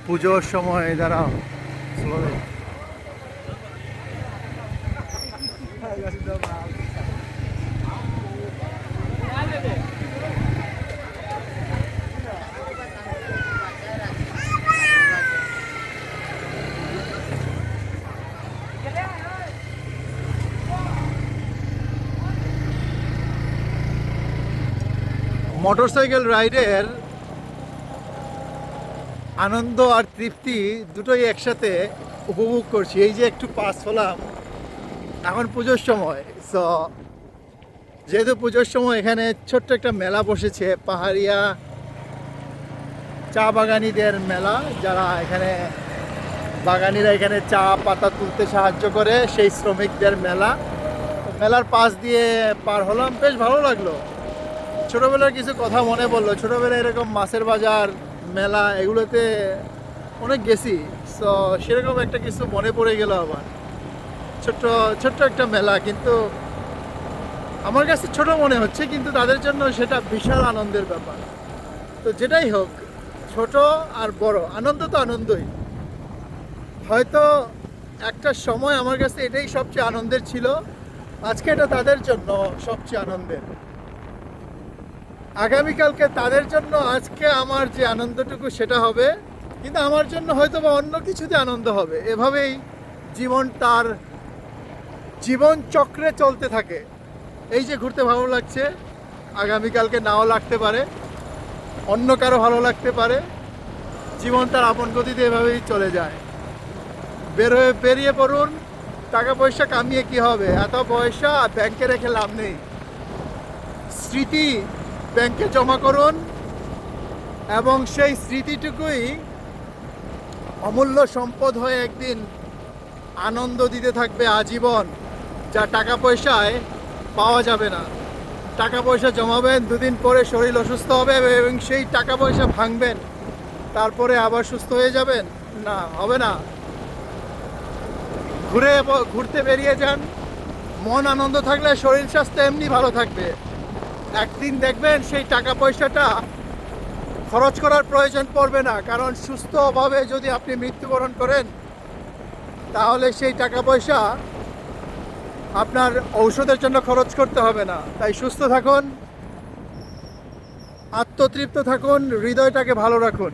পুজোর সময় দাঁড়াও মোটরসাইকেল রাইডের আনন্দ আর তৃপ্তি দুটোই একসাথে উপভোগ করছি। এই যে একটু পাস হলাম, এখন পুজোর সময়। সো যেহেতু পুজোর সময় এখানে ছোট্ট একটা মেলা বসেছে, পাহাড়িয়া চা বাগানিদের মেলা। যারা এখানে বাগানিরা এখানে চা পাতা তুলতে সাহায্য করে, সেই শ্রমিকদের মেলা। মেলার পাশ দিয়ে পার হলাম, বেশ ভালো লাগলো। ছোটোবেলার কিছু কথা মনে পড়লো। ছোটোবেলায় এরকম মাছের বাজার, মেলা, এগুলোতে অনেক গেছি। সো সেরকম একটা কিছু মনে পড়ে গেল আবার। ছোট্ট ছোট্ট একটা মেলা, কিন্তু আমার কাছে ছোট মনে হচ্ছে, কিন্তু তাদের জন্য সেটা বিশাল আনন্দের ব্যাপার। তো যেটাই হোক, ছোট আর বড়, আনন্দ তো আনন্দই। হয়তো একটা সময় আমার কাছে এটাই সবচেয়ে আনন্দের ছিল, আজকে এটা তাদের জন্য সবচেয়ে আনন্দের। আগামীকালকে তাদের জন্য আজকে আমার যে আনন্দটুকু সেটা হবে, কিন্তু আমার জন্য হয়তো বা অন্য কিছুতে আনন্দ হবে। এভাবেই জীবন তার জীবন চক্রে চলতে থাকে। এই যে ঘুরতে ভালো লাগছে, আগামীকালকে নাও লাগতে পারে, অন্য কারো ভালো লাগতে পারে। জীবন তার আপন গতিতে এভাবেই চলে যায়। বেরিয়ে পড়ুন। টাকা পয়সা কামিয়ে কি হবে? এত পয়সা ব্যাংকে রেখে লাভ নেই। স্মৃতি ব্যাংকে জমা করুন, এবং সেই স্মৃতিটুকুই অমূল্য সম্পদ হয়ে একদিন আনন্দ দিতে থাকবে আজীবন, যা টাকা পয়সায় পাওয়া যাবে না। টাকা পয়সা জমাবেন, দুদিন পরে শরীর অসুস্থ হবে এবং সেই টাকা পয়সা ভাঙবেন, তারপরে আবার সুস্থ হয়ে যাবেন? না, হবে না। ঘুরতে বেরিয়ে যান। মন আনন্দ থাকলে শরীর স্বাস্থ্য এমনি ভালো থাকবে। একদিন দেখবেন সেই টাকা পয়সাটা খরচ করার প্রয়োজন পড়বে না, কারণ সুস্থভাবে যদি আপনি মৃত্যুবরণ করেন, তাহলে সেই টাকা পয়সা আপনার ঔষধের জন্য খরচ করতে হবে না। তাই সুস্থ থাকুন, আত্মতৃপ্ত থাকুন, হৃদয়টাকে ভালো রাখুন।